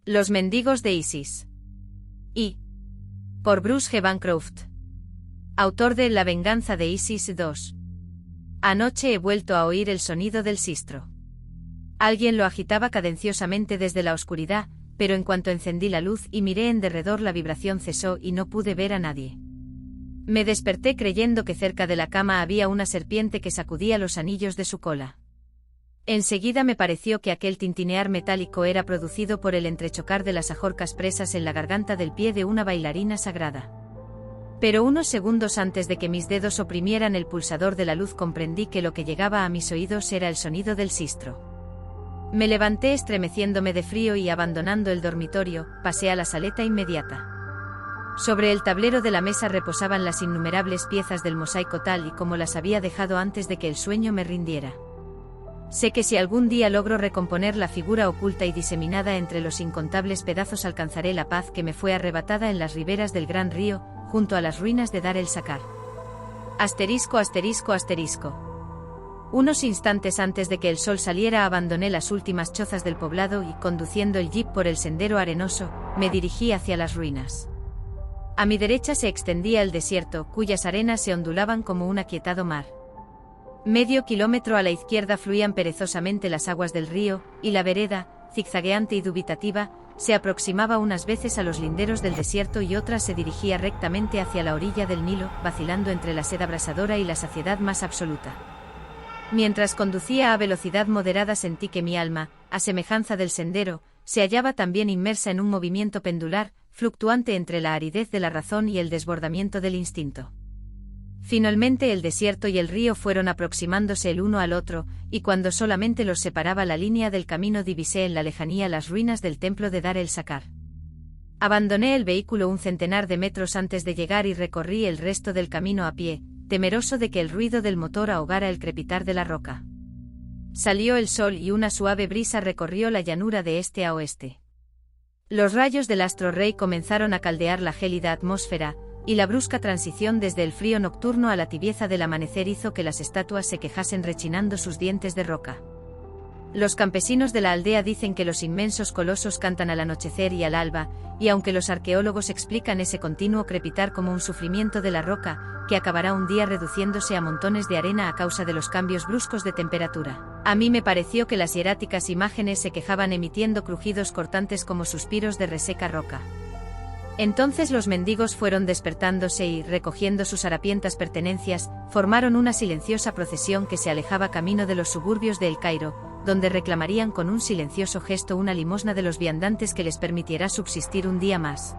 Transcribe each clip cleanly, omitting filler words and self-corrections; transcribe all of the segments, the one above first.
Los mendigos de Isis. Y. Por Bruce G. Bancroft. Autor de La venganza de Isis 2. Anoche he vuelto a oír el sonido del sistro. Alguien lo agitaba cadenciosamente desde la oscuridad, pero en cuanto encendí la luz y miré en derredor la vibración cesó y no pude ver a nadie. Me desperté creyendo que cerca de la cama había una serpiente que sacudía los anillos de su cola. Enseguida me pareció que aquel tintinear metálico era producido por el entrechocar de las ajorcas presas en la garganta del pie de una bailarina sagrada. Pero unos segundos antes de que mis dedos oprimieran el pulsador de la luz comprendí que lo que llegaba a mis oídos era el sonido del sistro. Me levanté estremeciéndome de frío y abandonando el dormitorio, pasé a la saleta inmediata. Sobre el tablero de la mesa reposaban las innumerables piezas del mosaico tal y como las había dejado antes de que el sueño me rindiera. Sé que si algún día logro recomponer la figura oculta y diseminada entre los incontables pedazos alcanzaré la paz que me fue arrebatada en las riberas del gran río, junto a las ruinas de Dar el Sakar. Asterisco. Unos instantes antes de que el sol saliera abandoné las últimas chozas del poblado y, conduciendo el jeep por el sendero arenoso, me dirigí hacia las ruinas. A mi derecha se extendía el desierto, cuyas arenas se ondulaban como un aquietado mar. Medio kilómetro a la izquierda fluían perezosamente las aguas del río, y la vereda, zigzagueante y dubitativa, se aproximaba unas veces a los linderos del desierto y otras se dirigía rectamente hacia la orilla del Nilo, vacilando entre la sed abrasadora y la saciedad más absoluta. Mientras conducía a velocidad moderada sentí que mi alma, a semejanza del sendero, se hallaba también inmersa en un movimiento pendular, fluctuante entre la aridez de la razón y el desbordamiento del instinto. Finalmente el desierto y el río fueron aproximándose el uno al otro, y cuando solamente los separaba la línea del camino divisé en la lejanía las ruinas del templo de Dar el Sakar. Abandoné el vehículo un centenar de metros antes de llegar y recorrí el resto del camino a pie, temeroso de que el ruido del motor ahogara el crepitar de la roca. Salió el sol y una suave brisa recorrió la llanura de este a oeste. Los rayos del astro rey comenzaron a caldear la gélida atmósfera, y la brusca transición desde el frío nocturno a la tibieza del amanecer hizo que las estatuas se quejasen rechinando sus dientes de roca. Los campesinos de la aldea dicen que los inmensos colosos cantan al anochecer y al alba, y aunque los arqueólogos explican ese continuo crepitar como un sufrimiento de la roca, que acabará un día reduciéndose a montones de arena a causa de los cambios bruscos de temperatura, a mí me pareció que las hieráticas imágenes se quejaban emitiendo crujidos cortantes como suspiros de reseca roca. Entonces los mendigos fueron despertándose y, recogiendo sus harapientas pertenencias, formaron una silenciosa procesión que se alejaba camino de los suburbios de El Cairo, donde reclamarían con un silencioso gesto una limosna de los viandantes que les permitiera subsistir un día más.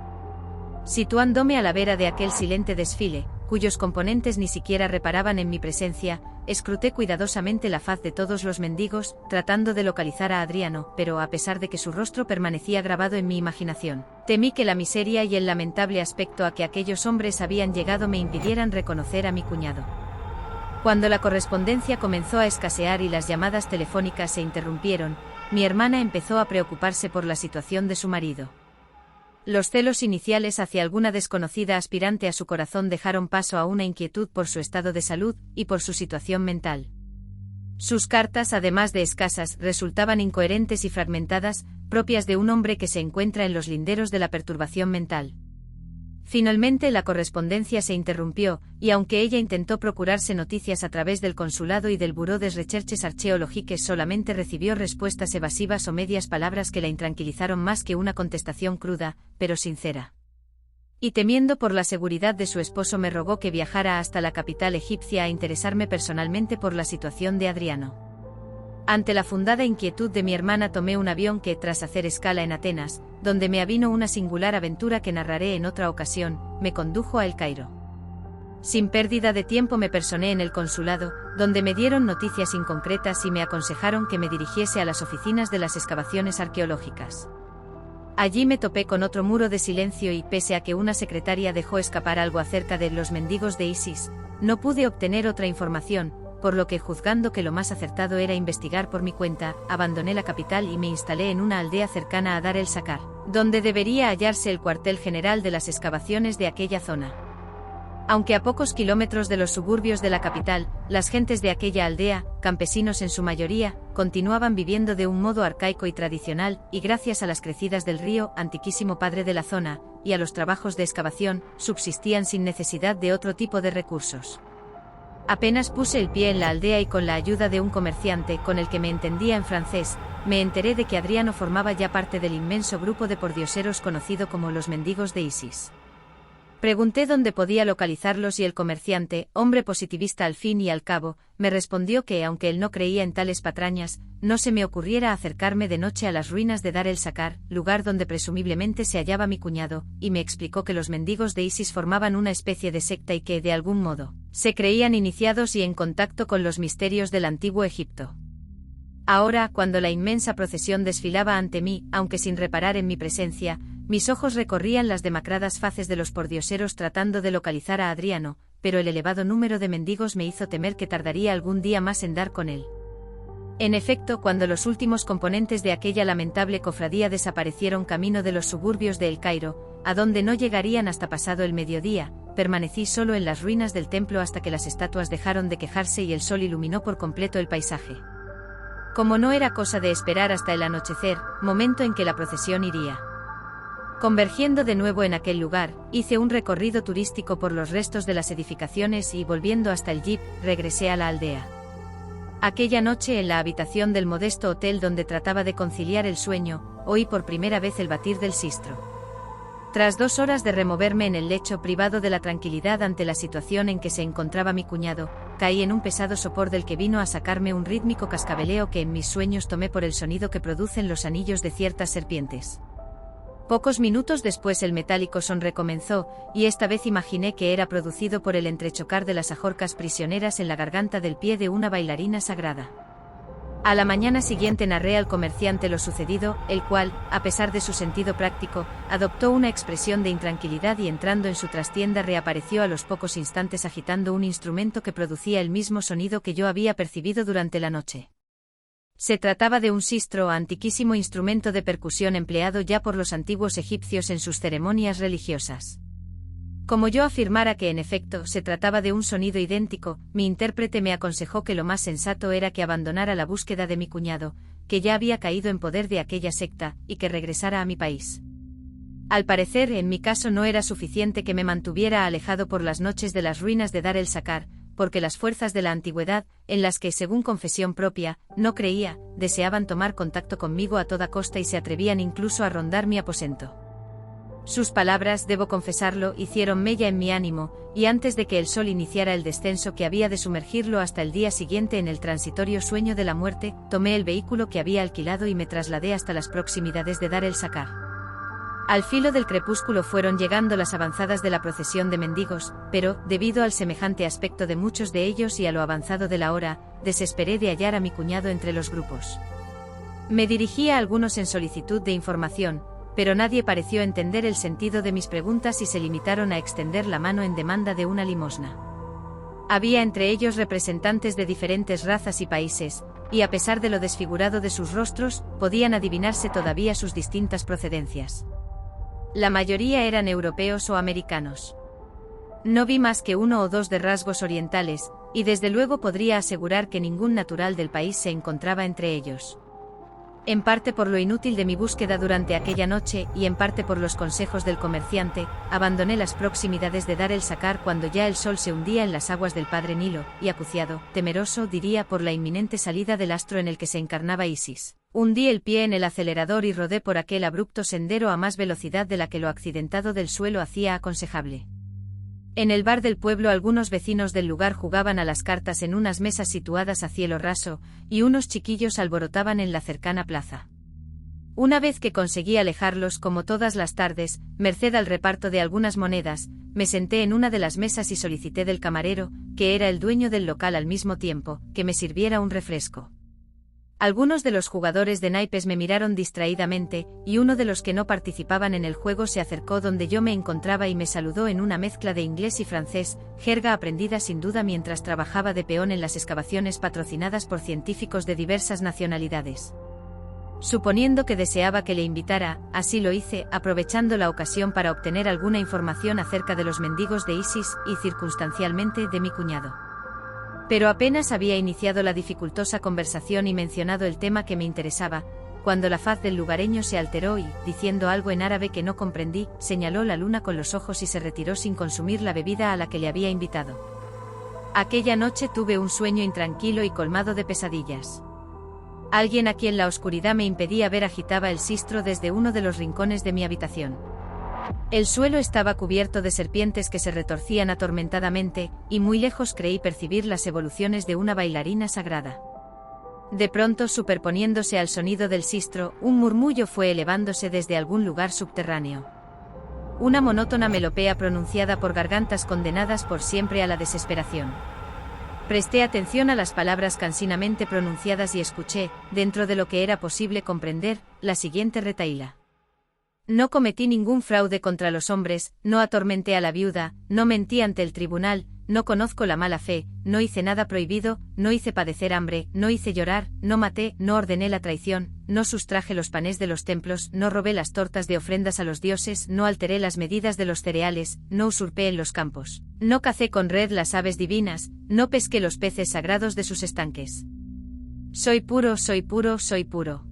Situándome a la vera de aquel silente desfile, cuyos componentes ni siquiera reparaban en mi presencia, escruté cuidadosamente la faz de todos los mendigos, tratando de localizar a Adriano, pero a pesar de que su rostro permanecía grabado en mi imaginación, temí que la miseria y el lamentable aspecto a que aquellos hombres habían llegado me impidieran reconocer a mi cuñado. Cuando la correspondencia comenzó a escasear y las llamadas telefónicas se interrumpieron, mi hermana empezó a preocuparse por la situación de su marido. Los celos iniciales hacia alguna desconocida aspirante a su corazón dejaron paso a una inquietud por su estado de salud y por su situación mental. Sus cartas, además de escasas, resultaban incoherentes y fragmentadas, propias de un hombre que se encuentra en los linderos de la perturbación mental. Finalmente la correspondencia se interrumpió, y aunque ella intentó procurarse noticias a través del consulado y del Buró des Recherches Archeologiques, solamente recibió respuestas evasivas o medias palabras que la intranquilizaron más que una contestación cruda, pero sincera. Y temiendo por la seguridad de su esposo me rogó que viajara hasta la capital egipcia a interesarme personalmente por la situación de Adriano. Ante la fundada inquietud de mi hermana tomé un avión que, tras hacer escala en Atenas, donde me avino una singular aventura que narraré en otra ocasión, me condujo a El Cairo. Sin pérdida de tiempo me personé en el consulado, donde me dieron noticias inconcretas y me aconsejaron que me dirigiese a las oficinas de las excavaciones arqueológicas. Allí me topé con otro muro de silencio y, pese a que una secretaria dejó escapar algo acerca de los mendigos de Isis, no pude obtener otra información, por lo que, juzgando que lo más acertado era investigar por mi cuenta, abandoné la capital y me instalé en una aldea cercana a Dar el Sakar, donde debería hallarse el cuartel general de las excavaciones de aquella zona. Aunque a pocos kilómetros de los suburbios de la capital, las gentes de aquella aldea, campesinos en su mayoría, continuaban viviendo de un modo arcaico y tradicional, y gracias a las crecidas del río, antiquísimo padre de la zona, y a los trabajos de excavación, subsistían sin necesidad de otro tipo de recursos. Apenas puse el pie en la aldea y con la ayuda de un comerciante con el que me entendía en francés, me enteré de que Adriano formaba ya parte del inmenso grupo de pordioseros conocido como los mendigos de Isis. Pregunté dónde podía localizarlos y el comerciante, hombre positivista al fin y al cabo, me respondió que aunque él no creía en tales patrañas, no se me ocurriera acercarme de noche a las ruinas de Dar el Sakar, lugar donde presumiblemente se hallaba mi cuñado, y me explicó que los mendigos de Isis formaban una especie de secta y que, de algún modo, se creían iniciados y en contacto con los misterios del antiguo Egipto. Ahora, cuando la inmensa procesión desfilaba ante mí, aunque sin reparar en mi presencia, mis ojos recorrían las demacradas faces de los pordioseros tratando de localizar a Adriano, pero el elevado número de mendigos me hizo temer que tardaría algún día más en dar con él. En efecto, cuando los últimos componentes de aquella lamentable cofradía desaparecieron camino de los suburbios de El Cairo, a donde no llegarían hasta pasado el mediodía, permanecí solo en las ruinas del templo hasta que las estatuas dejaron de quejarse y el sol iluminó por completo el paisaje. Como no era cosa de esperar hasta el anochecer, momento en que la procesión iría convergiendo de nuevo en aquel lugar, hice un recorrido turístico por los restos de las edificaciones y, volviendo hasta el jeep, regresé a la aldea. Aquella noche, en la habitación del modesto hotel donde trataba de conciliar el sueño, oí por primera vez el batir del sistro. Tras 2 horas de removerme en el lecho privado de la tranquilidad ante la situación en que se encontraba mi cuñado, caí en un pesado sopor del que vino a sacarme un rítmico cascabeleo que en mis sueños tomé por el sonido que producen los anillos de ciertas serpientes. Pocos minutos después el metálico son recomenzó, y esta vez imaginé que era producido por el entrechocar de las ajorcas prisioneras en la garganta del pie de una bailarina sagrada. A la mañana siguiente narré al comerciante lo sucedido, el cual, a pesar de su sentido práctico, adoptó una expresión de intranquilidad y entrando en su trastienda reapareció a los pocos instantes agitando un instrumento que producía el mismo sonido que yo había percibido durante la noche. Se trataba de un sistro, antiquísimo instrumento de percusión empleado ya por los antiguos egipcios en sus ceremonias religiosas. Como yo afirmara que en efecto se trataba de un sonido idéntico, mi intérprete me aconsejó que lo más sensato era que abandonara la búsqueda de mi cuñado, que ya había caído en poder de aquella secta, y que regresara a mi país. Al parecer, en mi caso no era suficiente que me mantuviera alejado por las noches de las ruinas de Dar el Sakar, porque las fuerzas de la antigüedad, en las que, según confesión propia, no creía, deseaban tomar contacto conmigo a toda costa y se atrevían incluso a rondar mi aposento. Sus palabras, debo confesarlo, hicieron mella en mi ánimo, y antes de que el sol iniciara el descenso que había de sumergirlo hasta el día siguiente en el transitorio sueño de la muerte, tomé el vehículo que había alquilado y me trasladé hasta las proximidades de Dar el Sakar. Al filo del crepúsculo fueron llegando las avanzadas de la procesión de mendigos, pero, debido al semejante aspecto de muchos de ellos y a lo avanzado de la hora, desesperé de hallar a mi cuñado entre los grupos. Me dirigí a algunos en solicitud de información, pero nadie pareció entender el sentido de mis preguntas y se limitaron a extender la mano en demanda de una limosna. Había entre ellos representantes de diferentes razas y países, y a pesar de lo desfigurado de sus rostros, podían adivinarse todavía sus distintas procedencias. La mayoría eran europeos o americanos. No vi más que 1 o 2 de rasgos orientales, y desde luego podría asegurar que ningún natural del país se encontraba entre ellos. En parte por lo inútil de mi búsqueda durante aquella noche y en parte por los consejos del comerciante, abandoné las proximidades de Dar el Sakar cuando ya el sol se hundía en las aguas del padre Nilo, y acuciado, temeroso diría por la inminente salida del astro en el que se encarnaba Isis, hundí el pie en el acelerador y rodé por aquel abrupto sendero a más velocidad de la que lo accidentado del suelo hacía aconsejable. En el bar del pueblo algunos vecinos del lugar jugaban a las cartas en unas mesas situadas a cielo raso, y unos chiquillos alborotaban en la cercana plaza. Una vez que conseguí alejarlos como todas las tardes, merced al reparto de algunas monedas, me senté en una de las mesas y solicité del camarero, que era el dueño del local al mismo tiempo, que me sirviera un refresco. Algunos de los jugadores de naipes me miraron distraídamente, y uno de los que no participaban en el juego se acercó donde yo me encontraba y me saludó en una mezcla de inglés y francés, jerga aprendida sin duda mientras trabajaba de peón en las excavaciones patrocinadas por científicos de diversas nacionalidades. Suponiendo que deseaba que le invitara, así lo hice, aprovechando la ocasión para obtener alguna información acerca de los mendigos de Isis y, circunstancialmente, de mi cuñado. Pero apenas había iniciado la dificultosa conversación y mencionado el tema que me interesaba, cuando la faz del lugareño se alteró y, diciendo algo en árabe que no comprendí, señaló la luna con los ojos y se retiró sin consumir la bebida a la que le había invitado. Aquella noche tuve un sueño intranquilo y colmado de pesadillas. Alguien a quien la oscuridad me impedía ver agitaba el sistro desde uno de los rincones de mi habitación. El suelo estaba cubierto de serpientes que se retorcían atormentadamente, y muy lejos creí percibir las evoluciones de una bailarina sagrada. De pronto, superponiéndose al sonido del sistro, un murmullo fue elevándose desde algún lugar subterráneo. Una monótona melopea pronunciada por gargantas condenadas por siempre a la desesperación. Presté atención a las palabras cansinamente pronunciadas y escuché, dentro de lo que era posible comprender, la siguiente retahíla. No cometí ningún fraude contra los hombres, no atormenté a la viuda, no mentí ante el tribunal, no conozco la mala fe, no hice nada prohibido, no hice padecer hambre, no hice llorar, no maté, no ordené la traición, no sustraje los panes de los templos, no robé las tortas de ofrendas a los dioses, no alteré las medidas de los cereales, no usurpé en los campos, no cacé con red las aves divinas, no pesqué los peces sagrados de sus estanques. Soy puro, soy puro, soy puro.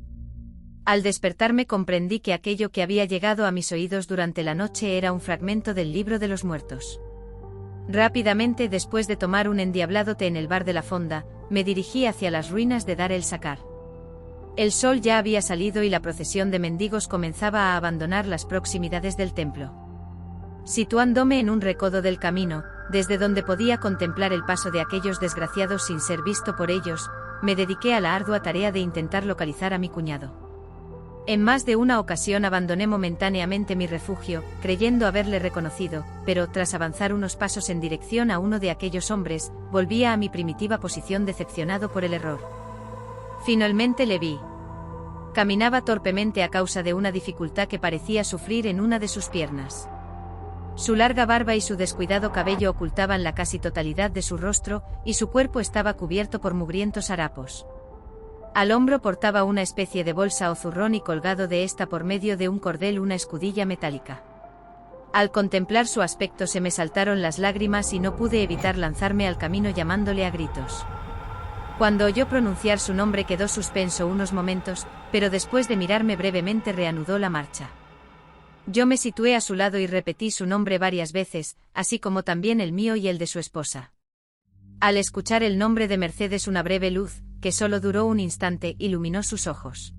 Al despertarme comprendí que aquello que había llegado a mis oídos durante la noche era un fragmento del libro de los muertos. Rápidamente, después de tomar un endiablado té en el bar de la fonda, me dirigí hacia las ruinas de Dar el-Sakar. El sol ya había salido y la procesión de mendigos comenzaba a abandonar las proximidades del templo. Situándome en un recodo del camino, desde donde podía contemplar el paso de aquellos desgraciados sin ser visto por ellos, me dediqué a la ardua tarea de intentar localizar a mi cuñado. En más de una ocasión abandoné momentáneamente mi refugio, creyendo haberle reconocido, pero tras avanzar unos pasos en dirección a uno de aquellos hombres, volvía a mi primitiva posición decepcionado por el error. Finalmente le vi. Caminaba torpemente a causa de una dificultad que parecía sufrir en una de sus piernas. Su larga barba y su descuidado cabello ocultaban la casi totalidad de su rostro, y su cuerpo estaba cubierto por mugrientos harapos. Al hombro portaba una especie de bolsa o zurrón y colgado de esta por medio de un cordel una escudilla metálica. Al contemplar su aspecto se me saltaron las lágrimas y no pude evitar lanzarme al camino llamándole a gritos. Cuando oyó pronunciar su nombre quedó suspenso unos momentos, pero después de mirarme brevemente reanudó la marcha. Yo me situé a su lado y repetí su nombre varias veces, así como también el mío y el de su esposa. Al escuchar el nombre de Mercedes una breve luz, que solo duró un instante, iluminó sus ojos.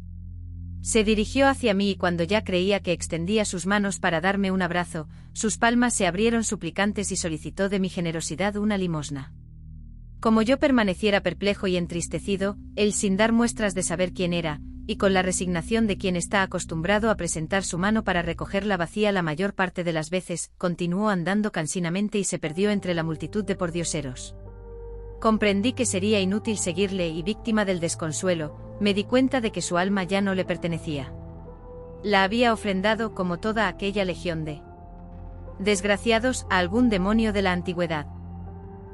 Se dirigió hacia mí y cuando ya creía que extendía sus manos para darme un abrazo, sus palmas se abrieron suplicantes y solicitó de mi generosidad una limosna. Como yo permaneciera perplejo y entristecido, él sin dar muestras de saber quién era, y con la resignación de quien está acostumbrado a presentar su mano para recogerla vacía la mayor parte de las veces, continuó andando cansinamente y se perdió entre la multitud de pordioseros. Comprendí que sería inútil seguirle y víctima del desconsuelo, me di cuenta de que su alma ya no le pertenecía. La había ofrendado como toda aquella legión de desgraciados a algún demonio de la antigüedad.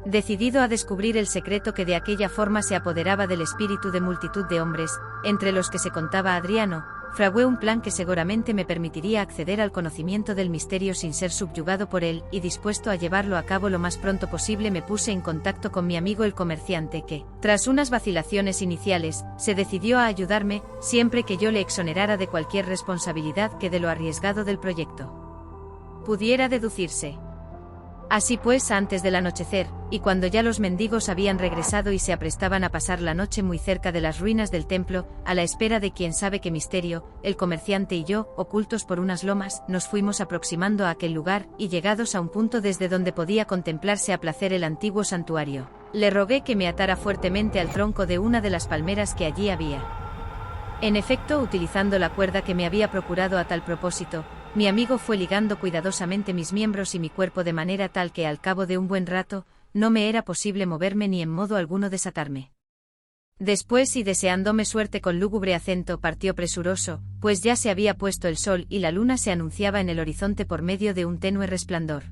Decidido a descubrir el secreto que de aquella forma se apoderaba del espíritu de multitud de hombres, entre los que se contaba Adriano, fragué un plan que seguramente me permitiría acceder al conocimiento del misterio sin ser subyugado por él, y dispuesto a llevarlo a cabo lo más pronto posible me puse en contacto con mi amigo el comerciante que, tras unas vacilaciones iniciales, se decidió a ayudarme, siempre que yo le exonerara de cualquier responsabilidad que de lo arriesgado del proyecto pudiera deducirse. Así pues, antes del anochecer, y cuando ya los mendigos habían regresado y se aprestaban a pasar la noche muy cerca de las ruinas del templo, a la espera de quién sabe qué misterio, el comerciante y yo, ocultos por unas lomas, nos fuimos aproximando a aquel lugar, y llegados a un punto desde donde podía contemplarse a placer el antiguo santuario, le rogué que me atara fuertemente al tronco de una de las palmeras que allí había. En efecto, utilizando la cuerda que me había procurado a tal propósito, mi amigo fue ligando cuidadosamente mis miembros y mi cuerpo de manera tal que al cabo de un buen rato, no me era posible moverme ni en modo alguno desatarme. Después, y deseándome suerte con lúgubre acento, partió presuroso, pues ya se había puesto el sol y la luna se anunciaba en el horizonte por medio de un tenue resplandor.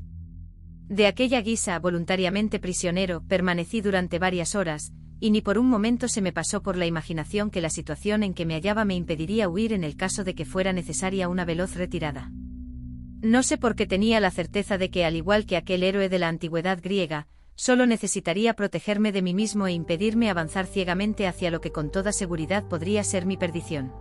De aquella guisa, voluntariamente prisionero, permanecí durante varias horas, y ni por un momento se me pasó por la imaginación que la situación en que me hallaba me impediría huir en el caso de que fuera necesaria una veloz retirada. No sé por qué tenía la certeza de que, al igual que aquel héroe de la antigüedad griega, solo necesitaría protegerme de mí mismo e impedirme avanzar ciegamente hacia lo que con toda seguridad podría ser mi perdición.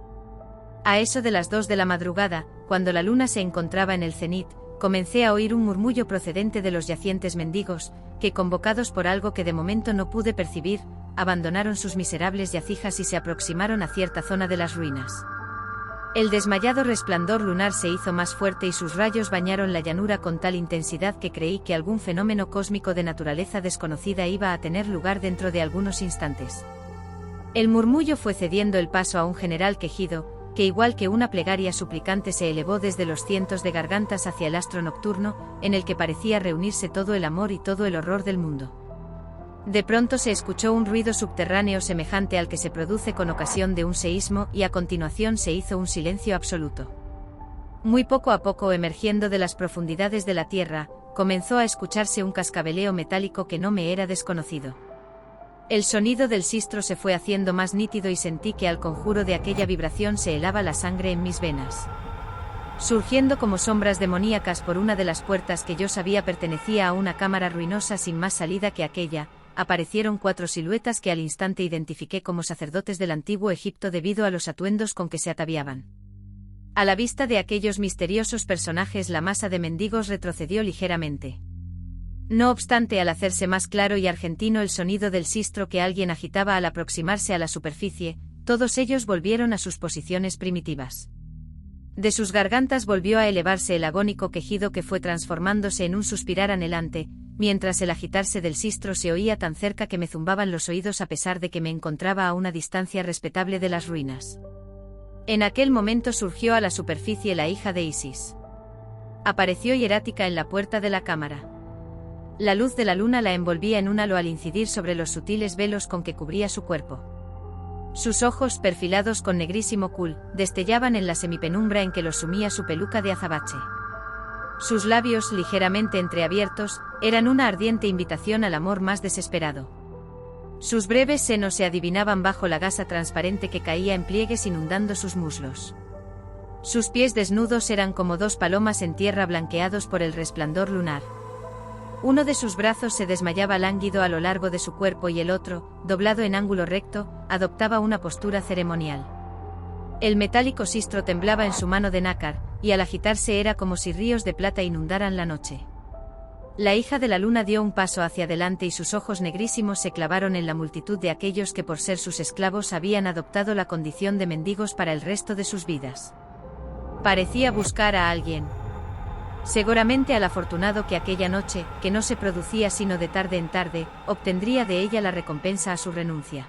A eso de las 2 de la madrugada, cuando la luna se encontraba en el cenit, comencé a oír un murmullo procedente de los yacientes mendigos, que, convocados por algo que de momento no pude percibir, abandonaron sus miserables yacijas y se aproximaron a cierta zona de las ruinas. El desmayado resplandor lunar se hizo más fuerte y sus rayos bañaron la llanura con tal intensidad que creí que algún fenómeno cósmico de naturaleza desconocida iba a tener lugar dentro de algunos instantes. El murmullo fue cediendo el paso a un general quejido, que igual que una plegaria suplicante se elevó desde los cientos de gargantas hacia el astro nocturno, en el que parecía reunirse todo el amor y todo el horror del mundo. De pronto se escuchó un ruido subterráneo semejante al que se produce con ocasión de un seísmo y a continuación se hizo un silencio absoluto. Muy poco a poco, emergiendo de las profundidades de la tierra, comenzó a escucharse un cascabeleo metálico que no me era desconocido. El sonido del sistro se fue haciendo más nítido y sentí que al conjuro de aquella vibración se helaba la sangre en mis venas. Surgiendo como sombras demoníacas por una de las puertas que yo sabía pertenecía a una cámara ruinosa sin más salida que aquella, aparecieron 4 siluetas que al instante identifiqué como sacerdotes del antiguo Egipto debido a los atuendos con que se ataviaban. A la vista de aquellos misteriosos personajes la masa de mendigos retrocedió ligeramente. No obstante, al hacerse más claro y argentino el sonido del sistro que alguien agitaba al aproximarse a la superficie, todos ellos volvieron a sus posiciones primitivas. De sus gargantas volvió a elevarse el agónico quejido que fue transformándose en un suspirar anhelante, mientras el agitarse del sistro se oía tan cerca que me zumbaban los oídos a pesar de que me encontraba a una distancia respetable de las ruinas. En aquel momento surgió a la superficie la hija de Isis. Apareció hierática en la puerta de la cámara. La luz de la luna la envolvía en un halo al incidir sobre los sutiles velos con que cubría su cuerpo. Sus ojos, perfilados con negrísimo cul, destellaban en la semipenumbra en que los sumía su peluca de azabache. Sus labios, ligeramente entreabiertos, eran una ardiente invitación al amor más desesperado. Sus breves senos se adivinaban bajo la gasa transparente que caía en pliegues inundando sus muslos. Sus pies desnudos eran como 2 palomas en tierra blanqueados por el resplandor lunar. Uno de sus brazos se desmayaba lánguido a lo largo de su cuerpo y el otro, doblado en ángulo recto, adoptaba una postura ceremonial. El metálico sistro temblaba en su mano de nácar, y al agitarse era como si ríos de plata inundaran la noche. La hija de la luna dio un paso hacia adelante y sus ojos negrísimos se clavaron en la multitud de aquellos que por ser sus esclavos habían adoptado la condición de mendigos para el resto de sus vidas. Parecía buscar a alguien. Seguramente al afortunado que aquella noche, que no se producía sino de tarde en tarde, obtendría de ella la recompensa a su renuncia.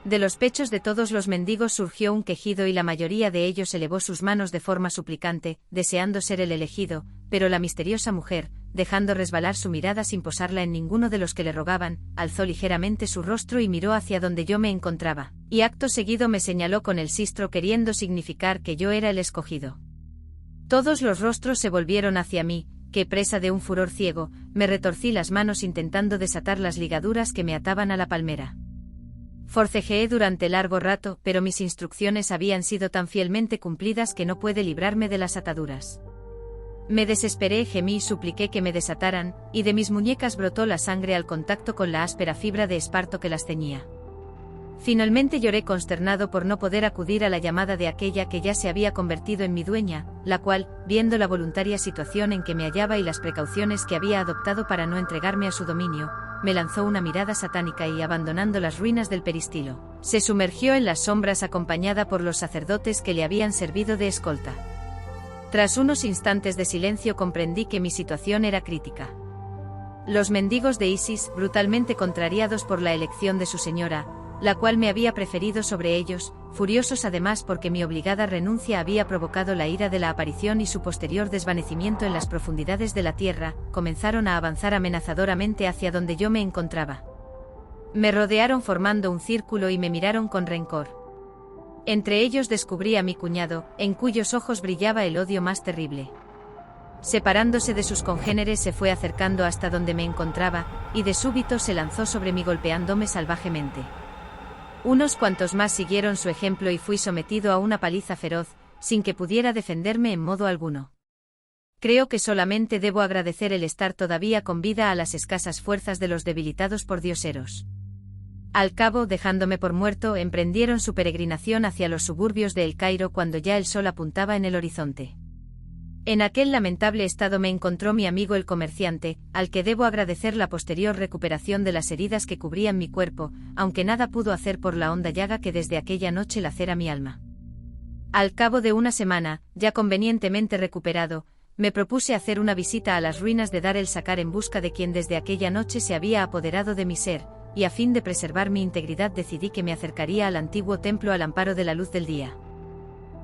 De los pechos de todos los mendigos surgió un quejido y la mayoría de ellos elevó sus manos de forma suplicante, deseando ser el elegido, pero la misteriosa mujer, dejando resbalar su mirada sin posarla en ninguno de los que le rogaban, alzó ligeramente su rostro y miró hacia donde yo me encontraba, y acto seguido me señaló con el sistro queriendo significar que yo era el escogido. Todos los rostros se volvieron hacia mí, que presa de un furor ciego, me retorcí las manos intentando desatar las ligaduras que me ataban a la palmera. Forcejeé durante largo rato, pero mis instrucciones habían sido tan fielmente cumplidas que no pude librarme de las ataduras. Me desesperé, gemí y supliqué que me desataran, y de mis muñecas brotó la sangre al contacto con la áspera fibra de esparto que las ceñía. Finalmente lloré consternado por no poder acudir a la llamada de aquella que ya se había convertido en mi dueña, la cual, viendo la voluntaria situación en que me hallaba y las precauciones que había adoptado para no entregarme a su dominio, me lanzó una mirada satánica y, abandonando las ruinas del peristilo, se sumergió en las sombras acompañada por los sacerdotes que le habían servido de escolta. Tras unos instantes de silencio comprendí que mi situación era crítica. Los mendigos de Isis, brutalmente contrariados por la elección de su señora, la cual me había preferido sobre ellos, furiosos además porque mi obligada renuncia había provocado la ira de la aparición y su posterior desvanecimiento en las profundidades de la tierra, comenzaron a avanzar amenazadoramente hacia donde yo me encontraba. Me rodearon formando un círculo y me miraron con rencor. Entre ellos descubrí a mi cuñado, en cuyos ojos brillaba el odio más terrible. separándose de sus congéneres se fue acercando hasta donde me encontraba, y de súbito se lanzó sobre mí golpeándome salvajemente. Unos cuantos más siguieron su ejemplo y fui sometido a una paliza feroz, sin que pudiera defenderme en modo alguno. Creo que solamente debo agradecer el estar todavía con vida a las escasas fuerzas de los debilitados pordioseros. Al cabo, dejándome por muerto, emprendieron su peregrinación hacia los suburbios de El Cairo cuando ya el sol apuntaba en el horizonte. En aquel lamentable estado me encontró mi amigo el comerciante, al que debo agradecer la posterior recuperación de las heridas que cubrían mi cuerpo, aunque nada pudo hacer por la honda llaga que desde aquella noche lacera mi alma. Al cabo de una semana, ya convenientemente recuperado, me propuse hacer una visita a las ruinas de Dar el-Sakar en busca de quien desde aquella noche se había apoderado de mi ser, y a fin de preservar mi integridad decidí que me acercaría al antiguo templo al amparo de la luz del día.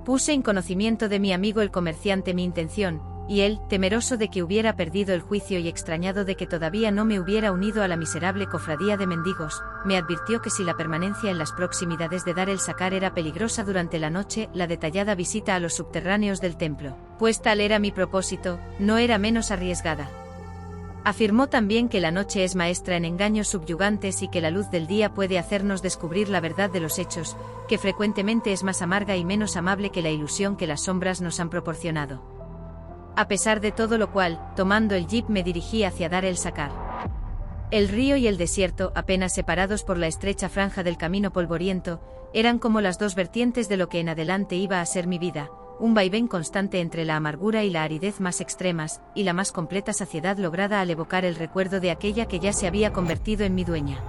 Puse en conocimiento de mi amigo el comerciante mi intención, y él, temeroso de que hubiera perdido el juicio y extrañado de que todavía no me hubiera unido a la miserable cofradía de mendigos, me advirtió que si la permanencia en las proximidades de Dar el-Sakar era peligrosa durante la noche, la detallada visita a los subterráneos del templo, pues tal era mi propósito, no era menos arriesgada. Afirmó también que la noche es maestra en engaños subyugantes y que la luz del día puede hacernos descubrir la verdad de los hechos, que frecuentemente es más amarga y menos amable que la ilusión que las sombras nos han proporcionado. A pesar de todo lo cual, tomando el jeep me dirigí hacia Dar el-Sakar. El río y el desierto, apenas separados por la estrecha franja del camino polvoriento, eran como las dos vertientes de lo que en adelante iba a ser mi vida, un vaivén constante entre la amargura y la aridez más extremas, y la más completa saciedad lograda al evocar el recuerdo de aquella que ya se había convertido en mi dueña.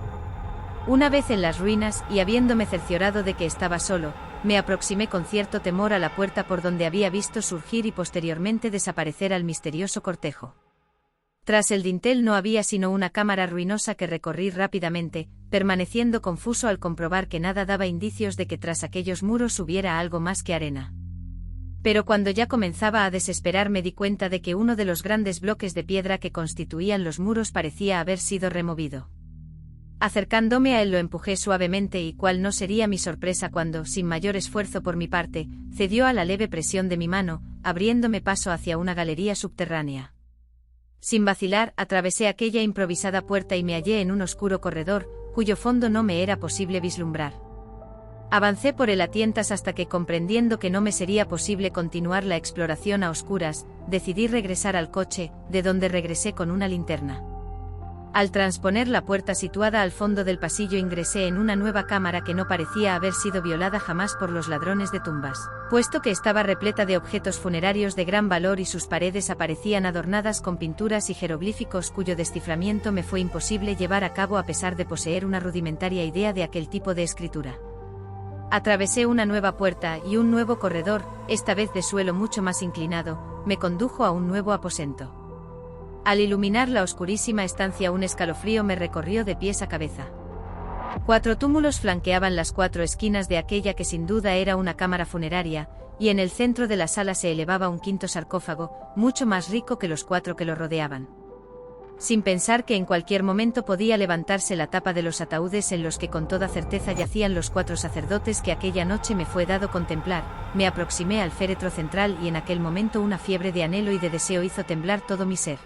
Una vez en las ruinas, y habiéndome cerciorado de que estaba solo, me aproximé con cierto temor a la puerta por donde había visto surgir y posteriormente desaparecer al misterioso cortejo. Tras el dintel no había sino una cámara ruinosa que recorrí rápidamente, permaneciendo confuso al comprobar que nada daba indicios de que tras aquellos muros hubiera algo más que arena. Pero cuando ya comenzaba a desesperar me di cuenta de que uno de los grandes bloques de piedra que constituían los muros parecía haber sido removido. Acercándome a él lo empujé suavemente y cuál no sería mi sorpresa cuando, sin mayor esfuerzo por mi parte, cedió a la leve presión de mi mano, abriéndome paso hacia una galería subterránea. Sin vacilar, atravesé aquella improvisada puerta y me hallé en un oscuro corredor, cuyo fondo no me era posible vislumbrar. Avancé por él a tientas hasta que, comprendiendo que no me sería posible continuar la exploración a oscuras, decidí regresar al coche, de donde regresé con una linterna. Al transponer la puerta situada al fondo del pasillo ingresé en una nueva cámara que no parecía haber sido violada jamás por los ladrones de tumbas, puesto que estaba repleta de objetos funerarios de gran valor y sus paredes aparecían adornadas con pinturas y jeroglíficos cuyo desciframiento me fue imposible llevar a cabo a pesar de poseer una rudimentaria idea de aquel tipo de escritura. Atravesé una nueva puerta y un nuevo corredor, esta vez de suelo mucho más inclinado, me condujo a un nuevo aposento. Al iluminar la oscurísima estancia un escalofrío me recorrió de pies a cabeza. 4 túmulos flanqueaban las 4 esquinas de aquella que sin duda era una cámara funeraria, y en el centro de la sala se elevaba un quinto sarcófago, mucho más rico que los 4 que lo rodeaban. Sin pensar que en cualquier momento podía levantarse la tapa de los ataúdes en los que con toda certeza yacían los 4 sacerdotes que aquella noche me fue dado contemplar, me aproximé al féretro central y en aquel momento una fiebre de anhelo y de deseo hizo temblar todo mi ser.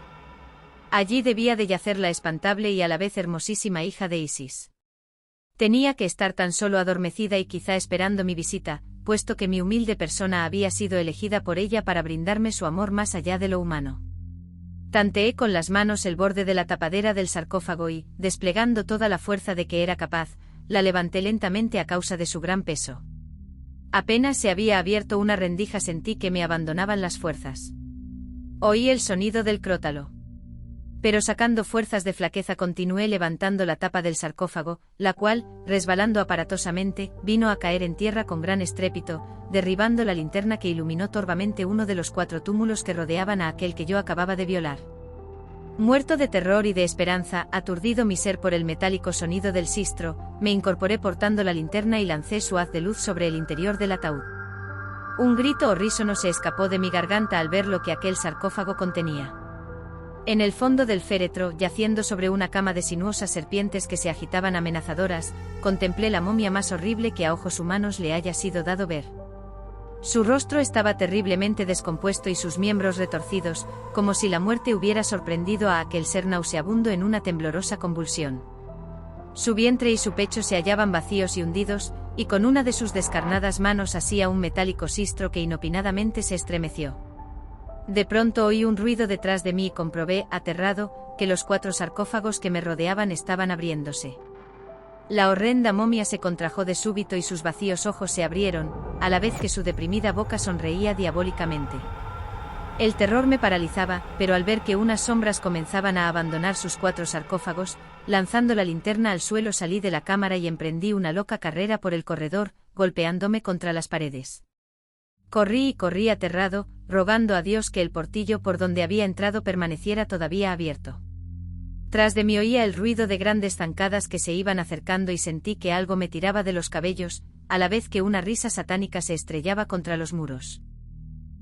Allí debía de yacer la espantable y a la vez hermosísima hija de Isis. Tenía que estar tan solo adormecida y quizá esperando mi visita, puesto que mi humilde persona había sido elegida por ella para brindarme su amor más allá de lo humano. Tanteé con las manos el borde de la tapadera del sarcófago y, desplegando toda la fuerza de que era capaz, la levanté lentamente a causa de su gran peso. Apenas se había abierto una rendija sentí que me abandonaban las fuerzas. Oí el sonido del crótalo. Pero sacando fuerzas de flaqueza continué levantando la tapa del sarcófago, la cual, resbalando aparatosamente, vino a caer en tierra con gran estrépito, derribando la linterna que iluminó torvamente uno de los 4 túmulos que rodeaban a aquel que yo acababa de violar. Muerto de terror y de esperanza, aturdido mi ser por el metálico sonido del sistro, me incorporé portando la linterna y lancé su haz de luz sobre el interior del ataúd. Un grito horrísono se escapó de mi garganta al ver lo que aquel sarcófago contenía. En el fondo del féretro, yaciendo sobre una cama de sinuosas serpientes que se agitaban amenazadoras, contemplé la momia más horrible que a ojos humanos le haya sido dado ver. Su rostro estaba terriblemente descompuesto y sus miembros retorcidos, como si la muerte hubiera sorprendido a aquel ser nauseabundo en una temblorosa convulsión. Su vientre y su pecho se hallaban vacíos y hundidos, y con una de sus descarnadas manos asía un metálico sistro que inopinadamente se estremeció. De pronto oí un ruido detrás de mí y comprobé, aterrado, que los 4 sarcófagos que me rodeaban estaban abriéndose. La horrenda momia se contrajo de súbito y sus vacíos ojos se abrieron, a la vez que su deprimida boca sonreía diabólicamente. El terror me paralizaba, pero al ver que unas sombras comenzaban a abandonar sus 4 sarcófagos, lanzando la linterna al suelo salí de la cámara y emprendí una loca carrera por el corredor, golpeándome contra las paredes. Corrí y corrí aterrado, rogando a Dios que el portillo por donde había entrado permaneciera todavía abierto. Tras de mí oía el ruido de grandes zancadas que se iban acercando y sentí que algo me tiraba de los cabellos, a la vez que una risa satánica se estrellaba contra los muros.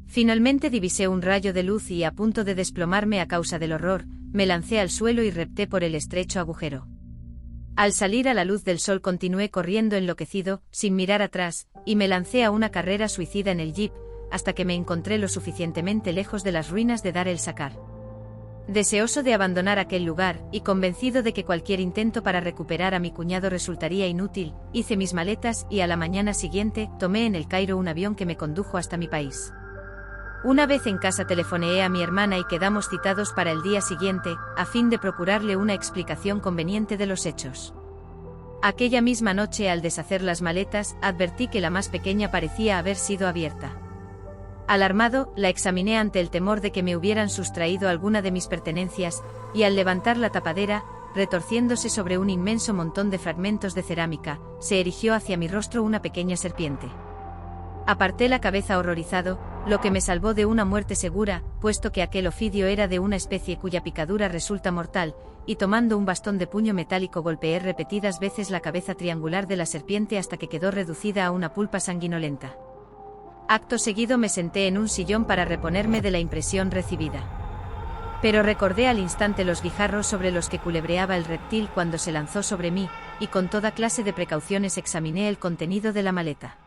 Finalmente divisé un rayo de luz y, a punto de desplomarme a causa del horror, me lancé al suelo y repté por el estrecho agujero. Al salir a la luz del sol continué corriendo enloquecido, sin mirar atrás, y me lancé a una carrera suicida en el jeep, hasta que me encontré lo suficientemente lejos de las ruinas de Dar el Sakar. Deseoso de abandonar aquel lugar, y convencido de que cualquier intento para recuperar a mi cuñado resultaría inútil, hice mis maletas y a la mañana siguiente tomé en El Cairo un avión que me condujo hasta mi país. Una vez en casa telefoneé a mi hermana y quedamos citados para el día siguiente, a fin de procurarle una explicación conveniente de los hechos. Aquella misma noche, al deshacer las maletas, advertí que la más pequeña parecía haber sido abierta. Alarmado, la examiné ante el temor de que me hubieran sustraído alguna de mis pertenencias, y al levantar la tapadera, retorciéndose sobre un inmenso montón de fragmentos de cerámica, se erigió hacia mi rostro una pequeña serpiente. Aparté la cabeza horrorizado, lo que me salvó de una muerte segura, puesto que aquel ofidio era de una especie cuya picadura resulta mortal, y tomando un bastón de puño metálico golpeé repetidas veces la cabeza triangular de la serpiente hasta que quedó reducida a una pulpa sanguinolenta. Acto seguido me senté en un sillón para reponerme de la impresión recibida. Pero recordé al instante los guijarros sobre los que culebreaba el reptil cuando se lanzó sobre mí, y con toda clase de precauciones examiné el contenido de la maleta.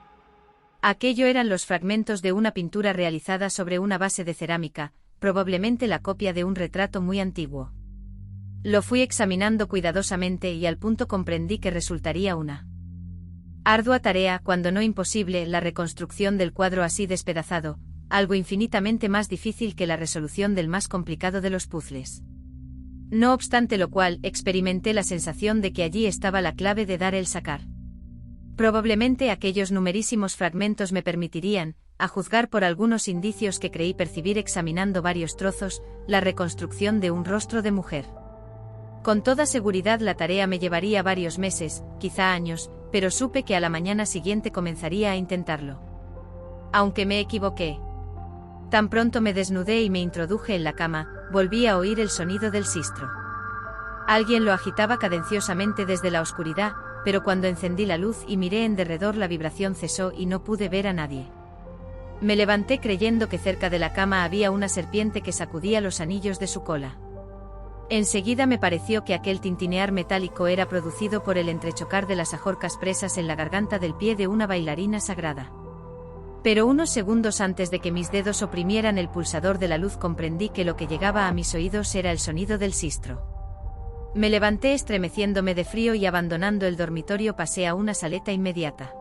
Aquello eran los fragmentos de una pintura realizada sobre una base de cerámica, probablemente la copia de un retrato muy antiguo. Lo fui examinando cuidadosamente y al punto comprendí que resultaría una ardua tarea, cuando no imposible, la reconstrucción del cuadro así despedazado, algo infinitamente más difícil que la resolución del más complicado de los puzzles. No obstante lo cual, experimenté la sensación de que allí estaba la clave de Dar el Sakar. Probablemente aquellos numerísimos fragmentos me permitirían, a juzgar por algunos indicios que creí percibir examinando varios trozos, la reconstrucción de un rostro de mujer. Con toda seguridad la tarea me llevaría varios meses, quizá años, pero supe que a la mañana siguiente comenzaría a intentarlo. Aunque me equivoqué. Tan pronto me desnudé y me introduje en la cama, volví a oír el sonido del sistro. Alguien lo agitaba cadenciosamente desde la oscuridad, pero cuando encendí la luz y miré en derredor la vibración cesó y no pude ver a nadie. Me levanté creyendo que cerca de la cama había una serpiente que sacudía los anillos de su cola. Enseguida me pareció que aquel tintinear metálico era producido por el entrechocar de las ajorcas presas en la garganta del pie de una bailarina sagrada. Pero unos segundos antes de que mis dedos oprimieran el pulsador de la luz comprendí que lo que llegaba a mis oídos era el sonido del sistro. Me levanté estremeciéndome de frío y abandonando el dormitorio pasé a una saleta inmediata.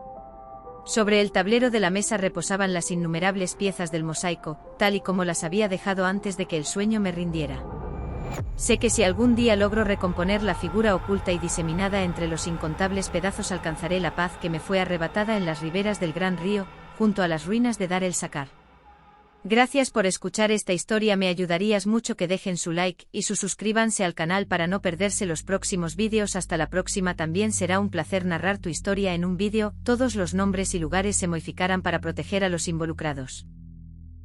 Sobre el tablero de la mesa reposaban las innumerables piezas del mosaico, tal y como las había dejado antes de que el sueño me rindiera. Sé que si algún día logro recomponer la figura oculta y diseminada entre los incontables pedazos alcanzaré la paz que me fue arrebatada en las riberas del gran río, junto a las ruinas de Dar el Sakar. Gracias por escuchar esta historia, me ayudarías mucho que dejen su like y suscríbanse al canal para no perderse los próximos vídeos. Hasta la próxima. También será un placer narrar tu historia en un vídeo, todos los nombres y lugares se modificarán para proteger a los involucrados.